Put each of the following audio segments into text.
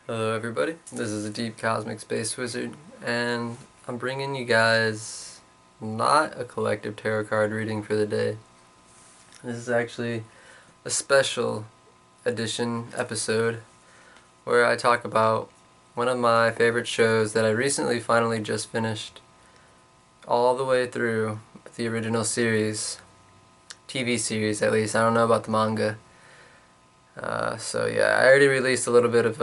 Hello everybody, this is a DeepCosmicSpaceWizard, and I'm bringing you guys not a collective tarot card reading for the day. This is actually a special edition episode where I talk about one of my favorite shows that I recently finally just finished all the way through the original series, TV series at least. I don't know about the manga. So yeah, I already released a little bit of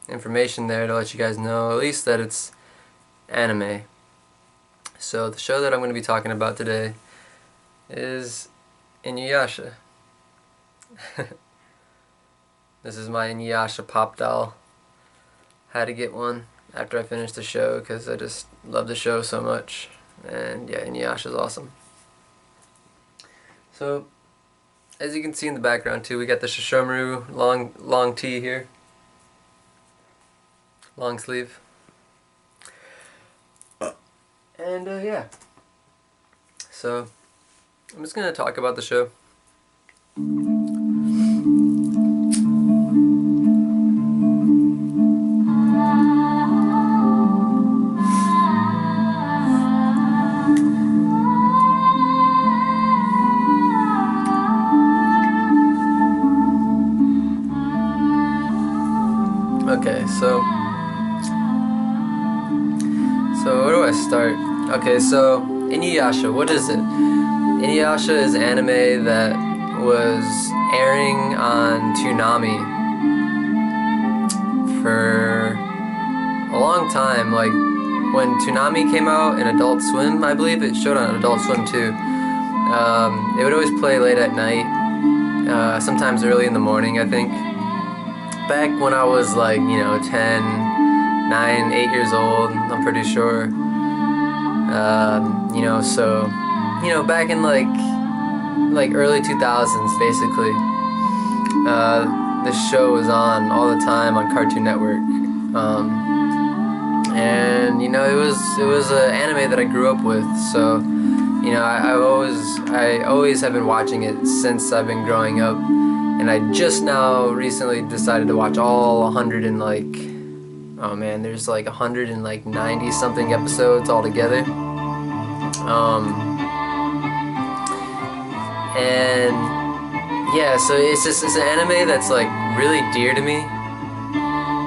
information there to let you guys know at least that it's anime. So the show that I'm going to be talking about today is Inuyasha. This is my Inuyasha pop doll. Had to get one after I finished the show because I just love the show so much, and yeah, Inuyasha is awesome. So as you can see in the background too, we got the Shishomaru long tee here. Long sleeve. And yeah. So I'm just gonna talk about the show. Okay, so where do I start? Okay, so Inuyasha, what is it? Inuyasha is anime that was airing on Toonami for a long time. Like when Toonami came out in Adult Swim, I believe it showed on Adult Swim too. It would always play late at night, sometimes early in the morning, I think. Back when I was like, 10, 9, 8 years old, I'm pretty sure. Back in like early 2000s, basically. This show was on all the time on Cartoon Network. And it was an anime that I grew up with, so I always have been watching it since I've been growing up. And I just now recently decided to watch all 100 and there's like 190 something episodes altogether. And yeah, so it's an anime that's like really dear to me.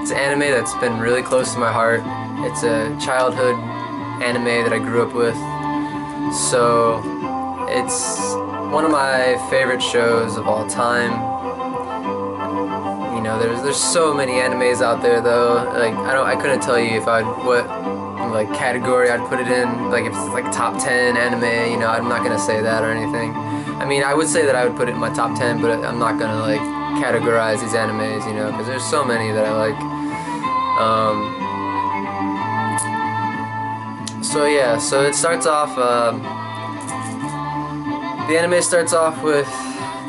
It's an anime that's been really close to my heart. It's a childhood anime that I grew up with. So it's one of my favorite shows of all time. There's so many animes out there though. Like I couldn't tell you what category I'd put it in. Like if it's like top 10 anime, I'm not gonna say that or anything. I mean, I would say that I would put it in my top 10, but I'm not gonna like categorize these animes, because there's so many that I like. So it starts off. The anime starts off with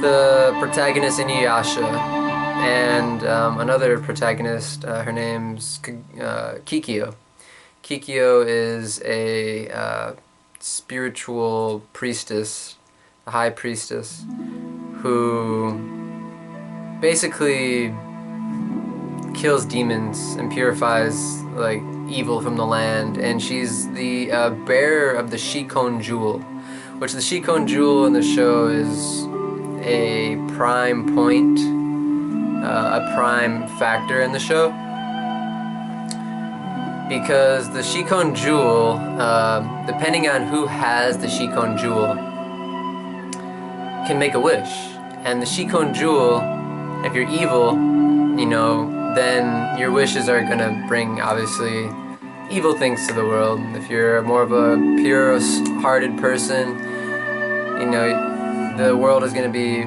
the protagonist Inuyasha and another protagonist. Her name's Kikyo. Kikyo is a spiritual priestess, a high priestess, who basically kills demons and purifies like evil from the land, and she's the bearer of the Shikon Jewel, which the Shikon Jewel in the show is a prime point, a prime factor in the show, because the Shikon Jewel, depending on who has the Shikon Jewel, can make a wish. And the Shikon Jewel, if you're evil, then your wishes are gonna bring, obviously, evil things to the world. If you're more of a pure-hearted person, the world is gonna be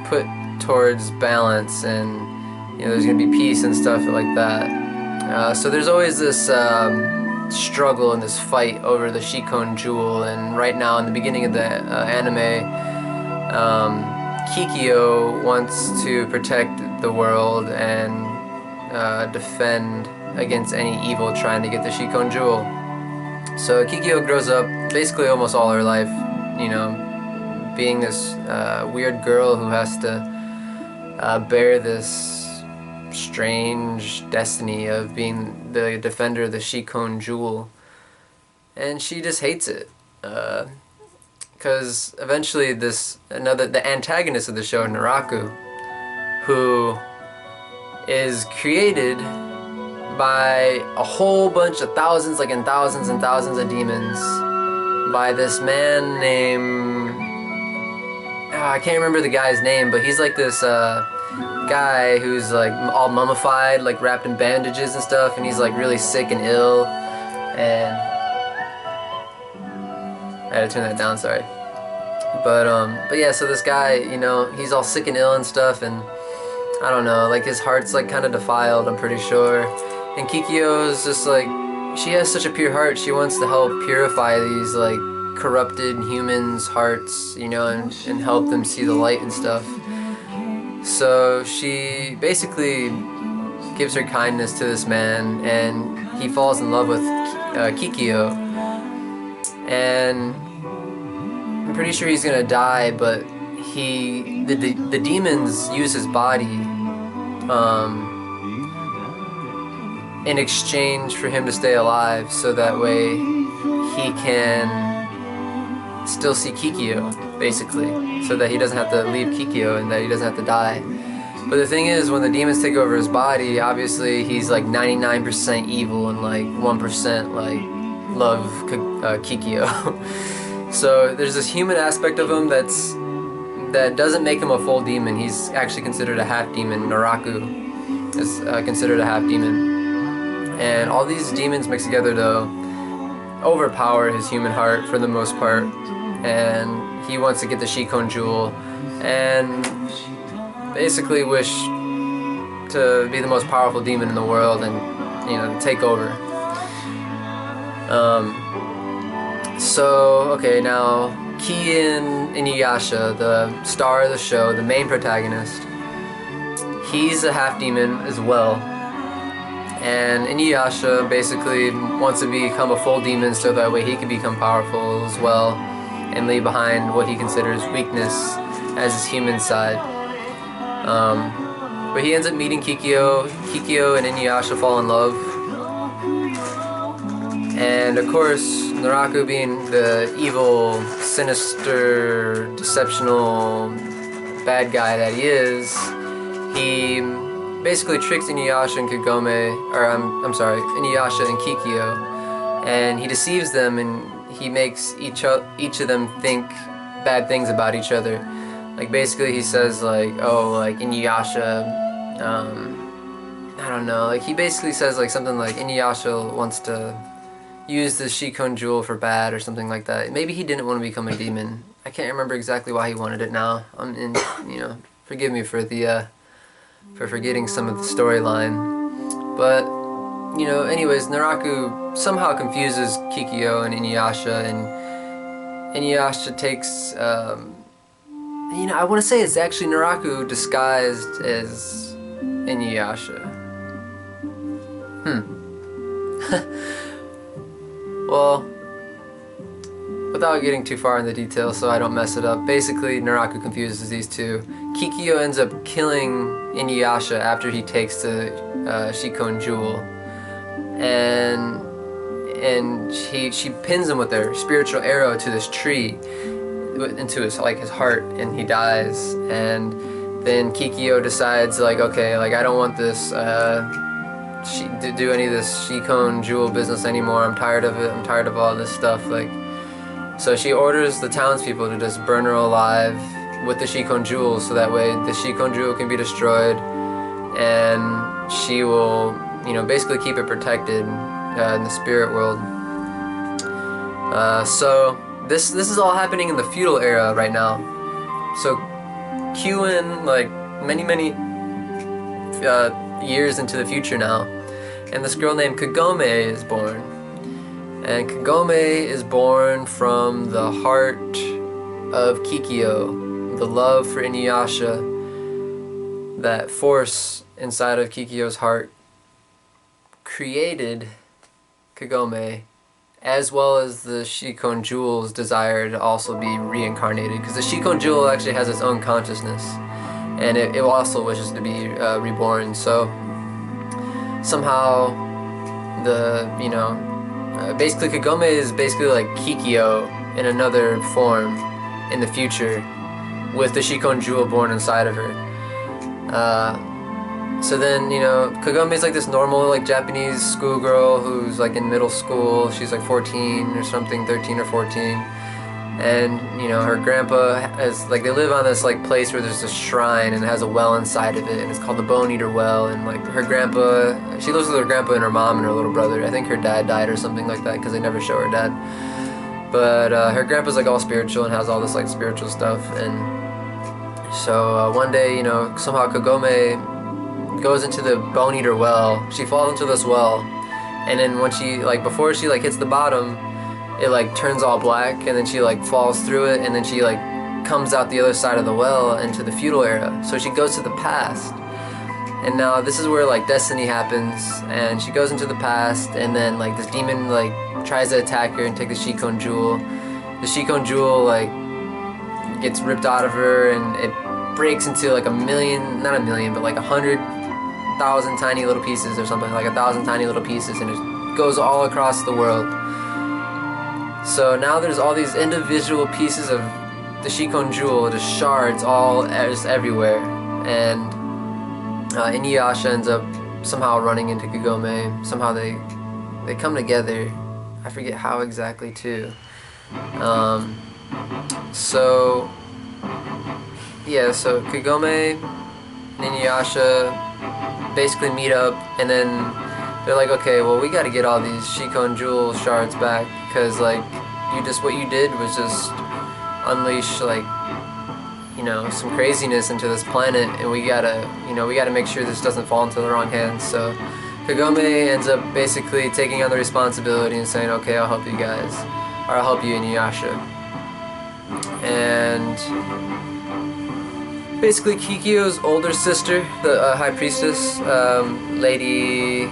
put towards balance, and there's gonna be peace and stuff like that. So there's always this struggle and this fight over the Shikon Jewel, and right now in the beginning of the anime, Kikyo wants to protect the world and defend against any evil trying to get the Shikon Jewel. So Kikyo grows up basically almost all her life, being this weird girl who has to bear this strange destiny of being the defender of the Shikon Jewel, and she just hates it. Because eventually the antagonist of the show, Naraku, who is created by a whole bunch of thousands, like in thousands and thousands of demons, by this man named, I can't remember the guy's name, but he's like this guy who's like all mummified, like wrapped in bandages and stuff, and he's like really sick and ill, and I had to turn that down, sorry. But yeah, so this guy, you know, he's all sick and ill and stuff, and I don't know, like his heart's like kind of defiled, I'm pretty sure. And Kikyo is just like, she has such a pure heart, she wants to help purify these like corrupted humans' hearts, you know, and help them see the light and stuff. So she basically gives her kindness to this man, and he falls in love with Kikyo. And I'm pretty sure he's gonna die, but the demons use his body in exchange for him to stay alive, so that way he can still see Kikyo, basically, so that he doesn't have to leave Kikyo and that he doesn't have to die. But the thing is, when the demons take over his body, obviously he's like 99% evil and like 1% like love Kikyo. So there's this human aspect of him that doesn't make him a full demon. He's actually considered a half demon. Naraku is considered a half demon. And all these demons mixed together to overpower his human heart for the most part. And he wants to get the Shikon Jewel and basically wish to be the most powerful demon in the world and, you know, take over. So, okay, now Kiin Inuyasha, the star of the show, the main protagonist, he's a half demon as well. And Inuyasha basically wants to become a full demon so that way he can become powerful as well and leave behind what he considers weakness as his human side. But he ends up meeting Kikyo. Kikyo and Inuyasha fall in love. And of course, Naraku, being the evil, sinister, deceptional bad guy that he is, he basically tricks Inuyasha and Kagome, or I'm sorry, Inuyasha and Kikyo, and he deceives them, and he makes each of them think bad things about each other. Like basically he says like, oh, like Inuyasha, I don't know, like he basically says like something like Inuyasha wants to use the Shikon Jewel for bad or something like that. Maybe he didn't want to become a demon. I can't remember exactly why he wanted it now. You know, forgive me for forgetting some of the storyline. But, you know, anyways, Naraku somehow confuses Kikyo and Inuyasha, and Inuyasha takes, you know, I want to say it's actually Naraku disguised as Inuyasha. Well, without getting too far in the details so I don't mess it up, basically Naraku confuses these two. Kikyo ends up killing Inuyasha after he takes the Shikon Jewel, and she pins him with her spiritual arrow to this tree into his heart, and he dies. And then Kikyo decides like, okay, like I don't want this to do any of this Shikon Jewel business anymore. I'm tired of it. I'm tired of all this stuff. Like, so she orders the townspeople to just burn her alive with the Shikon Jewel, so that way the Shikon Jewel can be destroyed, and she will, you know, basically keep it protected in the spirit world. So this is all happening in the feudal era right now. So Qin, like many years into the future now, and this girl named Kagome is born. And Kagome is born from the heart of Kikyo, the love for Inuyasha, that force inside of Kikyo's heart created Kagome, as well as the Shikon Jewel's desire to also be reincarnated, because the Shikon Jewel actually has its own consciousness. and it also wishes to be reborn. So somehow basically Kagome is basically like Kikyo in another form in the future, with the Shikon Jewel born inside of her. So then, Kagome is like this normal, like, Japanese schoolgirl who's like in middle school. She's like 14 or something, 13 or 14. And, her grandpa has, like, they live on this, like, place where there's a shrine and it has a well inside of it, and it's called the Bone Eater Well. And, like, her grandpa, she lives with her grandpa and her mom and her little brother. I think her dad died or something like that, because they never show her dad. But her grandpa's, like, all spiritual and has all this, like, spiritual stuff. And so one day, somehow Kagome goes into the Bone Eater Well. She falls into this well, and then when she, like, before she, like, hits the bottom, it, like, turns all black, and then she, like, falls through it, and then she, like, comes out the other side of the well into the feudal era. So she goes to the past, and now this is where, like, destiny happens, and she goes into the past, and then, like, this demon, like, tries to attack her and take the Shikon Jewel. The Shikon Jewel, like, gets ripped out of her, and it breaks into, like, 100,000 tiny little pieces or something, like 1,000 tiny little pieces, and it goes all across the world. So now there's all these individual pieces of the Shikon Jewel, just shards all just everywhere, and Inuyasha ends up somehow running into Kagome. Somehow they come together. I forget how exactly too. So Kagome and Inuyasha basically meet up, and then they're like, okay, well, we gotta get all these Shikon Jewel shards back, because, like, what you did was just unleash, like, some craziness into this planet, and we gotta make sure this doesn't fall into the wrong hands. So Kagome ends up basically taking on the responsibility and saying, okay, I'll help you guys, or I'll help you, Inuyasha. And basically Kikyo's older sister, the High Priestess, Lady...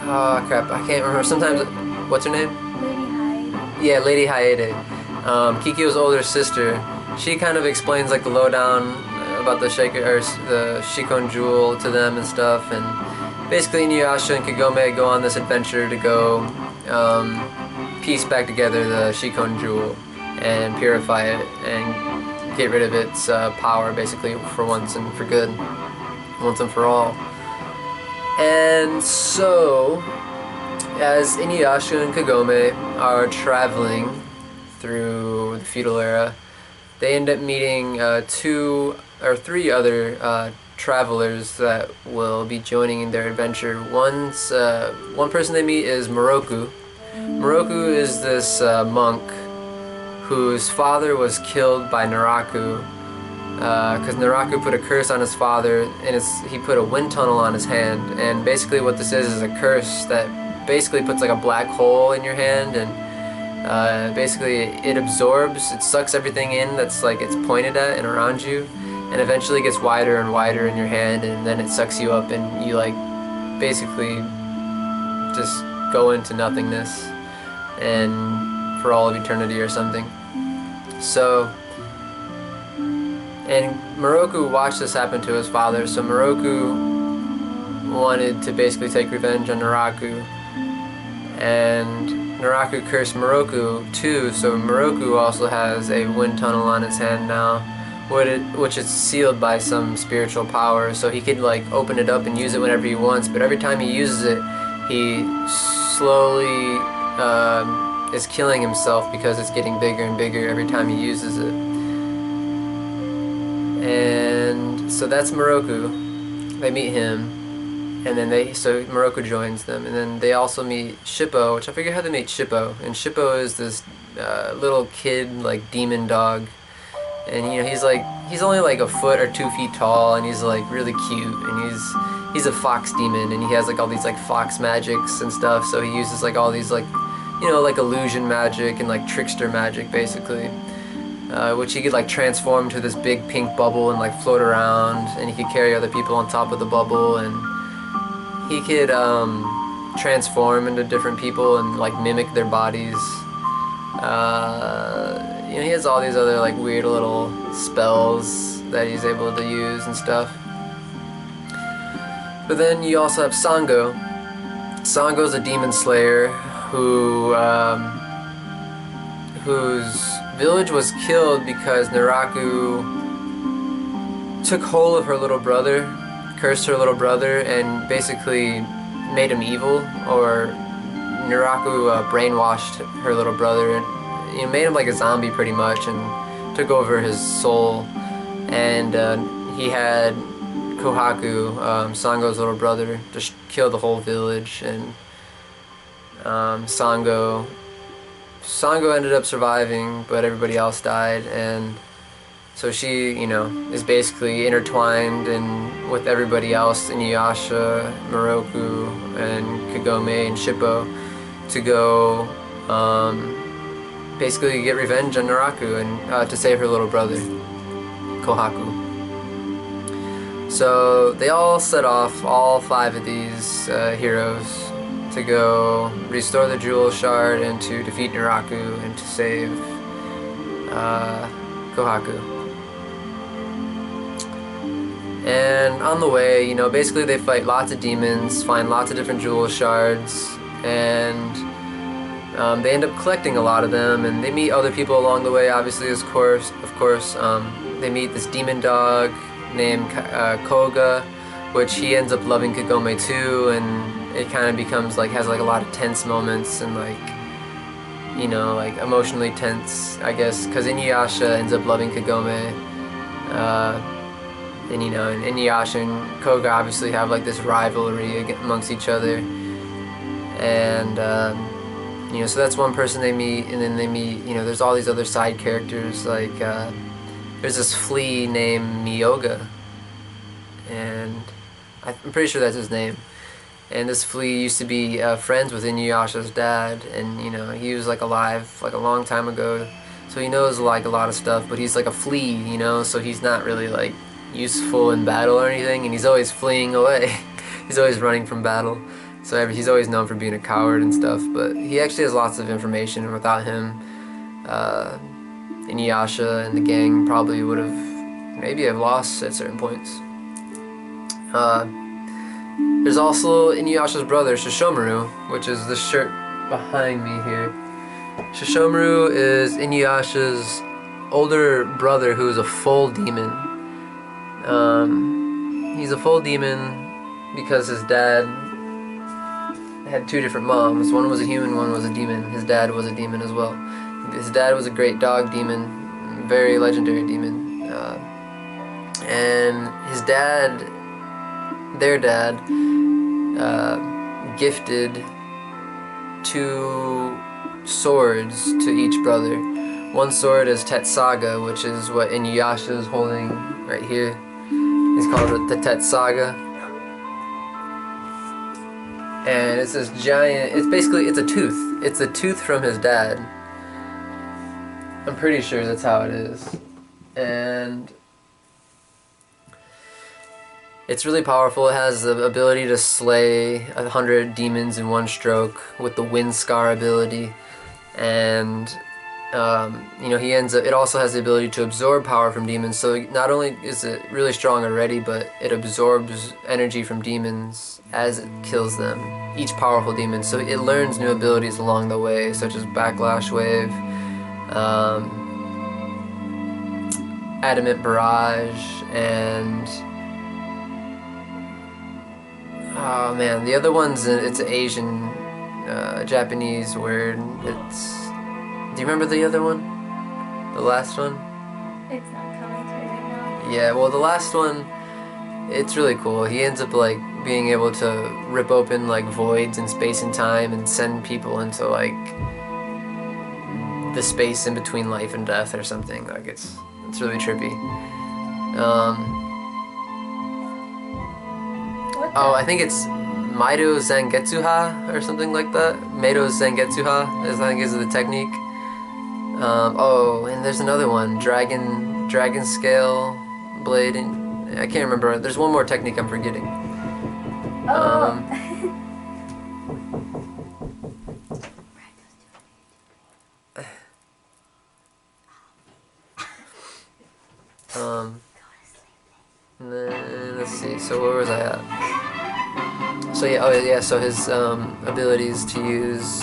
oh crap, I can't remember. Sometimes... what's her name? Lady Hyde. Yeah, Lady Hyde. Kikyo's older sister, she kind of explains, like, the lowdown about the Shikon Jewel to them and stuff, and basically Inuyasha and Kagome go on this adventure to go piece back together the Shikon Jewel and purify it and get rid of its power, basically, for once and for good, once and for all. And so, as Inuyasha and Kagome are traveling through the feudal era, they end up meeting 2 or 3 other travelers that will be joining in their adventure. One person they meet is Moroku. Moroku is this monk whose father was killed by Naraku, because Naraku put a curse on his father, and he put a wind tunnel on his hand. And basically what this is a curse that basically puts, like, a black hole in your hand, and basically it absorbs, it sucks everything in that's, like, it's pointed at and around you, and eventually it gets wider and wider in your hand, and then it sucks you up, and you, like, basically just go into nothingness and for all of eternity or something. So, and Moroku watched this happen to his father, so Moroku wanted to basically take revenge on Naraku, and Naraku cursed Moroku too, so Moroku also has a wind tunnel on his hand now, which is sealed by some spiritual power, so he could, like, open it up and use it whenever he wants, but every time he uses it, he slowly is killing himself, because it's getting bigger and bigger every time he uses it. And so that's Moroku. They meet him, and then Moroku joins them, and then they also meet Shippo, which I forget how they meet Shippo. And Shippo is this little kid, like, demon dog, and he's only like a foot or 2 feet tall, and he's, like, really cute, and he's a fox demon, and he has, like, all these, like, fox magics and stuff. So he uses, like, all these, like, like illusion magic and, like, trickster magic, basically, which he could, like, transform to this big pink bubble and, like, float around, and he could carry other people on top of the bubble, and he could transform into different people and, like, mimic their bodies. He has all these other, like, weird little spells that he's able to use and stuff. But then you also have Sango. Sango's a demon slayer whose village was killed because Naraku took hold of her little brother, cursed her little brother, and basically made him evil, or Naraku brainwashed her little brother and made him like a zombie pretty much, and took over his soul. And he had Kohaku, Sango's little brother, just kill the whole village, and Sango ended up surviving, but everybody else died, and so she, is basically intertwined with everybody else, Inuyasha, Moroku, and Kagome, and Shippo, to go basically get revenge on Naraku and to save her little brother, Kohaku. So they all set off, all 5 of these heroes, to go restore the Jewel Shard and to defeat Naraku and to save Kohaku. And on the way, basically they fight lots of demons, find lots of different Jewel Shards, and they end up collecting a lot of them, and they meet other people along the way, obviously, of course. They meet this demon dog named Koga, which he ends up loving Kagome too, and it kind of becomes has a lot of tense moments and emotionally tense, I guess, because Inuyasha ends up loving Kagome, and Inuyasha and Koga obviously have this rivalry amongst each other, and so that's one person they meet, and then they meet, there's all these other side characters, there's this flea named Miyoga, and I'm pretty sure that's his name. And this flea used to be friends with Inuyasha's dad, and he was alive a long time ago, so he knows a lot of stuff. But he's a flea, so he's not really useful in battle or anything, and he's always fleeing away. He's always running from battle, so he's always known for being a coward and stuff. But he actually has lots of information, and without him, Inuyasha and the gang probably would have maybe lost at certain points. There's also Inuyasha's brother, Shishomaru, which is the shirt behind me here. Shishomaru is Inuyasha's older brother who is a full demon. He's a full demon because his dad had 2 different moms. One was a human, one was a demon. His dad was a demon as well. His dad was a great dog demon, very legendary demon. And his dad, their dad, gifted 2 swords to each brother. One sword is Tetsaga, which is what Inuyasha is holding right here. He's called it the Tetsaga. And it's this giant, it's a tooth. It's a tooth from his dad. I'm pretty sure that's how it is. And it's really powerful. It has the ability to slay 100 demons in one stroke with the Wind Scar ability. And he ends up, it also has the ability to absorb power from demons, so not only is it really strong already, but it absorbs energy from demons as it kills them, each powerful demon. So it learns new abilities along the way, such as Backlash Wave, Adamant Barrage, and oh man, the other one's it's an Asian, Japanese word. Do you remember the other one? The last one? It's not coming to me right now. Yeah, well, the last one, it's really cool. He ends up being able to rip open voids in space and time and send people into the space in between life and death or something. It's really trippy. Oh, I think it's Meido Zangetsuha or something like that. Meido Zangetsuha, I think is the technique. Oh, and there's another one, Dragon Scale Blade, and I can't remember. There's one more technique I'm forgetting. So yeah, oh yeah, so his abilities to use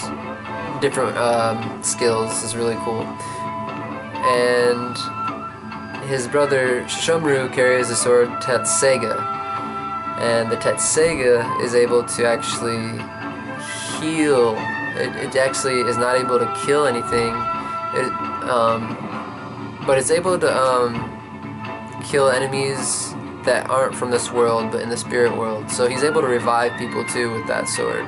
different skills is really cool. And his brother Shishomru carries the sword Tetseiga, and the Tetseiga is able to actually heal. It actually is not able to kill anything, but it's able to kill enemies that aren't from this world but in the spirit world. So he's able to revive people too with that sword,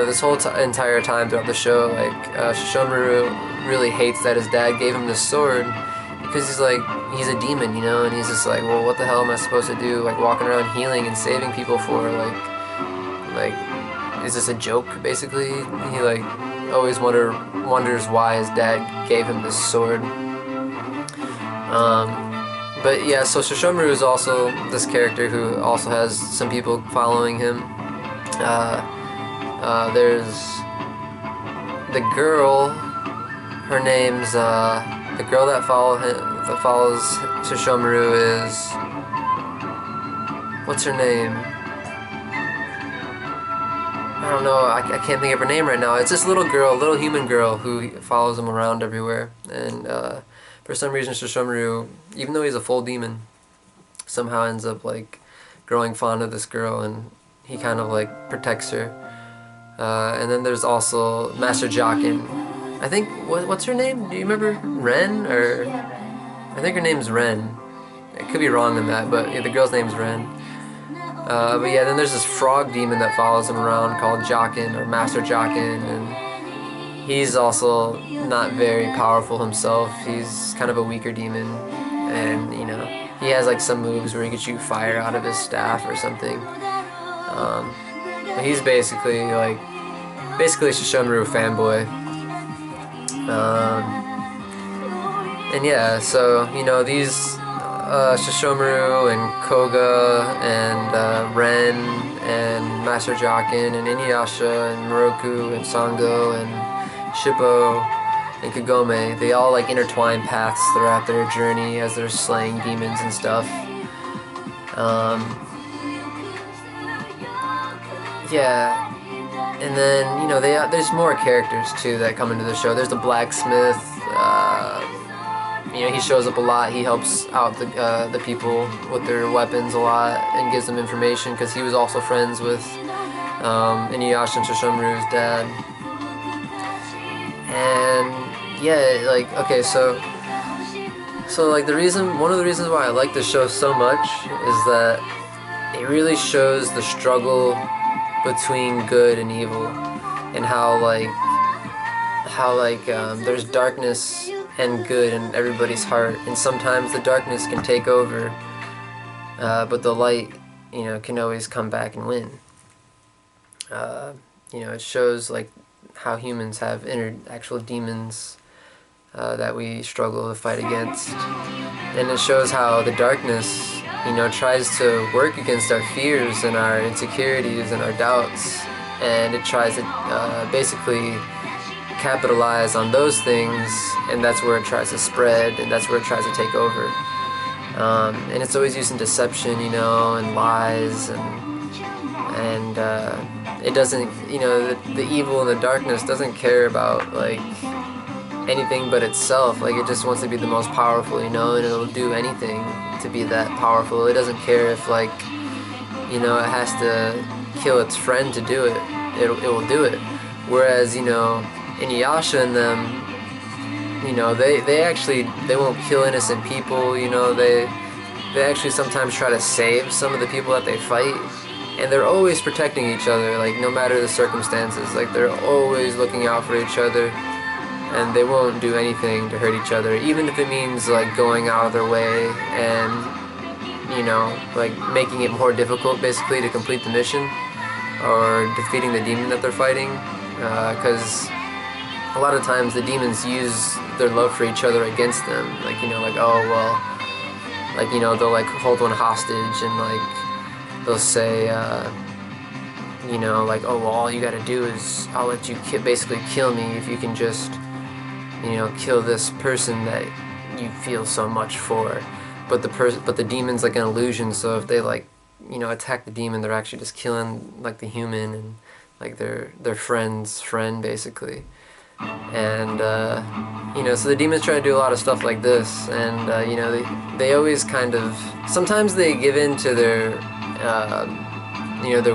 this whole entire time throughout the show, like Shishomaru really hates that his dad gave him this sword, because he's a demon, and he's just like, well, what the hell am I supposed to do, like walking around healing and saving people for, like is this a joke, basically? He always wonders why his dad gave him this sword. But yeah, so Shishomaru is also this character who also has some people following him. There's the girl. Her name's the girl that follows Shishomaru is, what's her name? I don't know. I can't think of her name right now. It's this little human girl who follows him around everywhere. And for some reason, Shishomaru, even though he's a full demon, somehow ends up growing fond of this girl, and he kind of protects her. And then there's also Master Jockin. I think, what's her name? Do you remember? Ren? Or I think her name's Ren. I could be wrong on that, but yeah, the girl's name's Ren. But yeah, then there's this frog demon that follows him around called Jockin, or Master Jockin, and he's also not very powerful himself. He's kind of a weaker demon, and he has some moves where he can shoot fire out of his staff or something. But he's basically a Shishomaru fanboy. And yeah, so these Shishomaru and Koga and Ren and Master Jockin and Inuyasha and Moroku and Sango and Shippo and Kagome, they all intertwine paths throughout their journey as they're slaying demons and stuff. Yeah, and then there's more characters too that come into the show. There's the blacksmith. He shows up a lot. He helps out the people with their weapons a lot and gives them information, because he was also friends with Inuyasha and Shishomaru's dad. And yeah, okay, so one of the reasons why I like this show so much is that it really shows the struggle between good and evil, and how there's darkness and good in everybody's heart, and sometimes the darkness can take over, but the light, can always come back and win. It shows how humans have actual demons that we struggle to fight against, and it shows how the darkness tries to work against our fears and our insecurities and our doubts, and it tries to basically capitalize on those things, and that's where it tries to spread, and that's where it tries to take over. And it's always using deception, and lies, and it doesn't, the evil and the darkness doesn't care about anything but itself. It just wants to be the most powerful, and it'll do anything to be that powerful. It doesn't care if it has to kill its friend to do it. It will do it. Whereas Inuyasha and them, they won't kill innocent people. They actually sometimes try to save some of the people that they fight, and they're always protecting each other, no matter the circumstances. They're always looking out for each other, and they won't do anything to hurt each other, even if it means going out of their way and making it more difficult, basically, to complete the mission or defeating the demon that they're fighting, because a lot of times the demons use their love for each other against them. Oh well, they'll hold one hostage, and they'll say oh well, all you gotta do is I'll let you basically kill me if you can just kill this person that you feel so much for. But the demon's an illusion, so if they attack the demon, they're actually just killing like the human and like their friend's friend basically. And so the demons try to do a lot of stuff like this, and they always kind of, sometimes they give in to their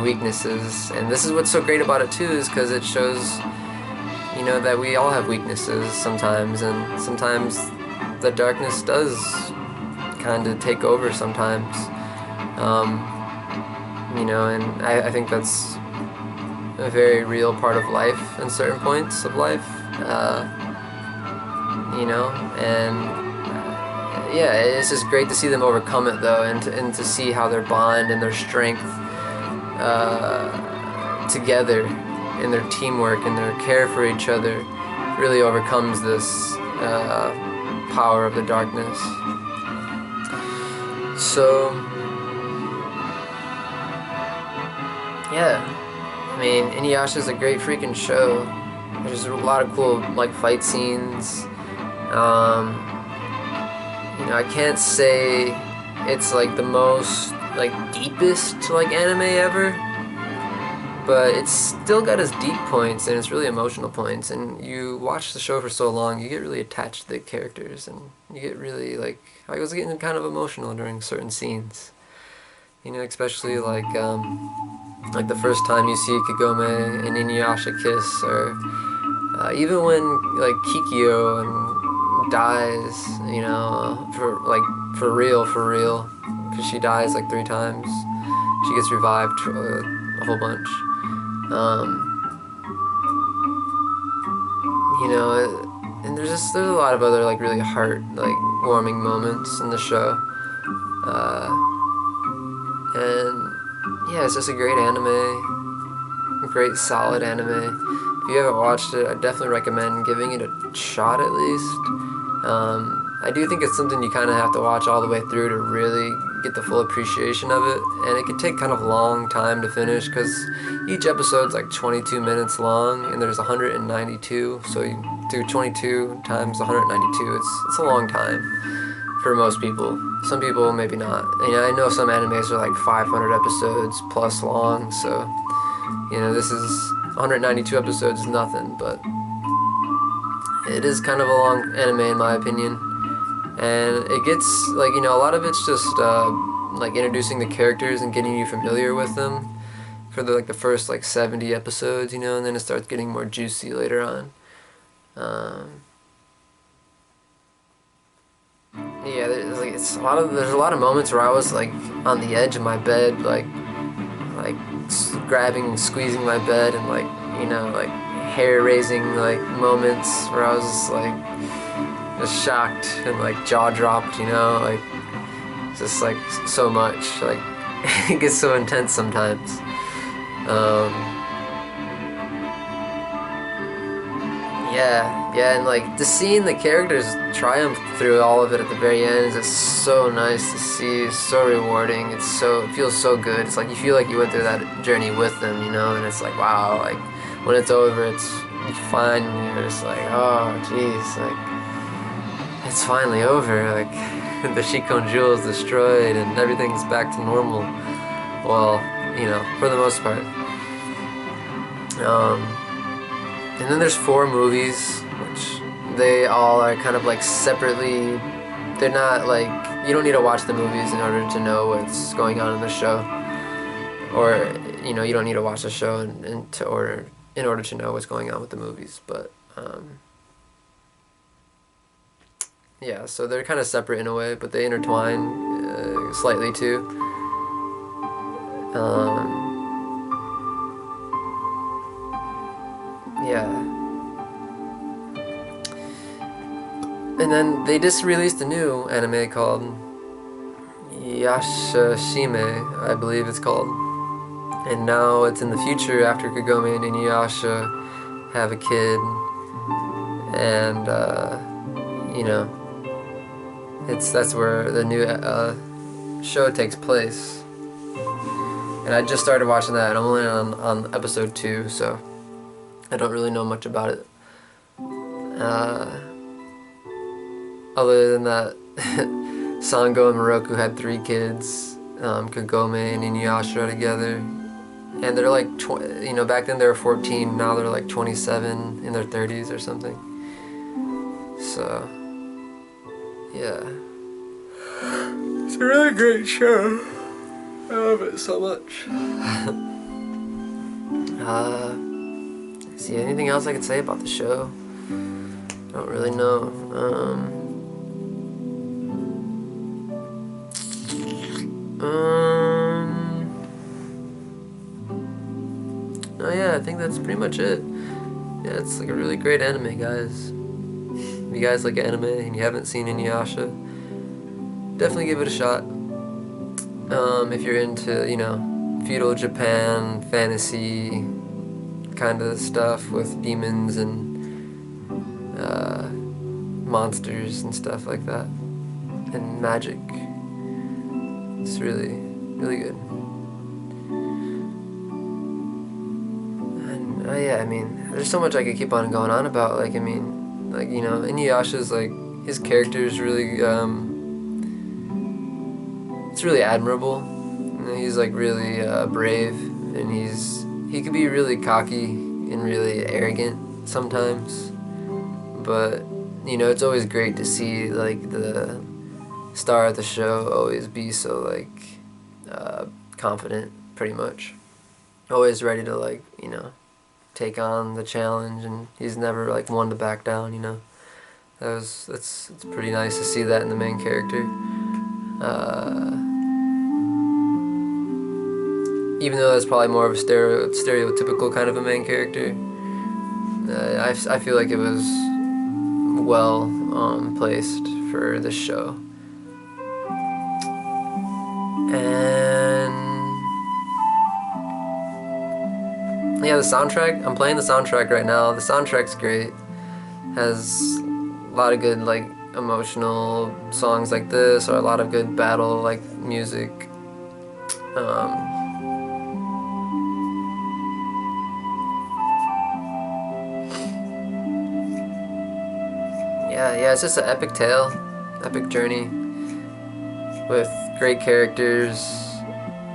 weaknesses, and this is what's so great about it too, is because it shows that we all have weaknesses sometimes, and sometimes the darkness does kind of take over sometimes. And I think that's a very real part of life in certain points of life. It's just great to see them overcome it though, and to see how their bond and their strength together, and their teamwork and their care for each other really overcomes this power of the darkness. So I mean, Inuyasha is a great freaking show. There's a lot of cool like fight scenes. I can't say it's like the most like deepest like anime ever, but it's still got its deep points and it's really emotional points. And you watch the show for so long, you get really attached to the characters, and you get really like, I was getting kind of emotional during certain scenes. Especially like the first time you see Kagome and Inuyasha kiss, or even when like Kikyo dies, for real, because she dies like 3 times. She gets revived a whole bunch. And there's a lot of other like really warming moments in the show. It's just a great anime, a great solid anime. If you haven't watched it, I definitely recommend giving it a shot at least. I do think it's something you kind of have to watch all the way through to really get the full appreciation of it, and it can take kind of a long time to finish because each episode's like 22 minutes long, and there's 192, so you do 22 times 192. It's a long time for most people. Some people maybe not. I know some animes are like 500 episodes plus long, so this is 192 episodes is nothing, but it is kind of a long anime in my opinion. And it gets like a lot of it's just like introducing the characters and getting you familiar with them for the first 70 episodes, and then it starts getting more juicy later on. There's a lot of moments where I was like on the edge of my bed, like grabbing and squeezing my bed, and hair raising moments where I was just shocked and jaw dropped, just so much, it gets so intense sometimes. And just seeing the characters triumph through all of it at the very end is just so nice to see. It's so rewarding. It feels so good. It's like you feel like you went through that journey with them, and it's like, wow, when it's over, it's fine, and you're just like, oh jeez, it's finally over, the Shikon Jewel is destroyed and everything's back to normal. Well, for the most part. And then there's 4 movies, which they all are kind of separately. They're not you don't need to watch the movies in order to know what's going on in the show, or you don't need to watch the show in order to know what's going on with the movies. But so they're kind of separate in a way, but they intertwine slightly too. And then they just released a new anime called Yashashime, I believe it's called. And now it's in the future after Kagome and Inuyasha have a kid. And, that's where the new show takes place. And I just started watching that, and I'm only on episode 2, so I don't really know much about it. Other than that, Sango and Moroku had 3 kids. Kagome and Inuyasha are together, and they're like, back then they were 14, now they're like 27 in their 30s or something. So, yeah. It's a really great show. I love it so much. See, anything else I could say about the show? I don't really know. Oh yeah, I think that's pretty much it. Yeah, it's like a really great anime, guys. If you guys like anime and you haven't seen Inuyasha, definitely give it a shot. If you're into, feudal Japan, fantasy kind of stuff with demons and monsters and stuff like that, and magic. It's really, really good. And yeah, I mean, there's so much I could keep on going on about. Like, I mean, like, Inuyasha's like, his character is really, it's really admirable. He's like really brave, and he could be really cocky and really arrogant sometimes. But it's always great to see like the star of the show always be so like confident, pretty much. Always ready to like take on the challenge, and he's never like one to back down. It's pretty nice to see that in the main character. Even though that's probably more of a stereotypical kind of a main character, I feel like it was well placed for this show. And yeah, the soundtrack, I'm playing the soundtrack right now. The soundtrack's great. Has a lot of good like emotional songs like this, or a lot of good battle like music. Yeah, it's just an epic tale, epic journey with great characters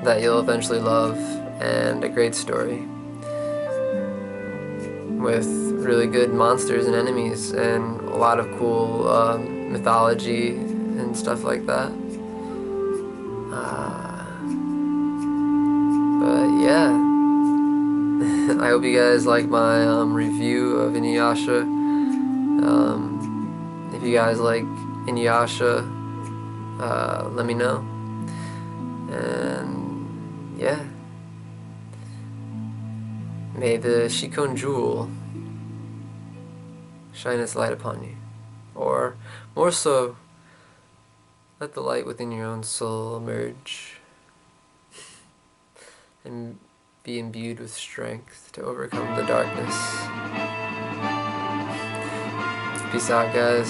that you'll eventually love, and a great story with really good monsters and enemies, and a lot of cool mythology and stuff like that. But yeah, I hope you guys like my review of Inuyasha. If you guys like Inuyasha, let me know. And yeah, may the Shikon Jewel shine its light upon you. Or more so, let the light within your own soul emerge and be imbued with strength to overcome the darkness. Peace out, guys.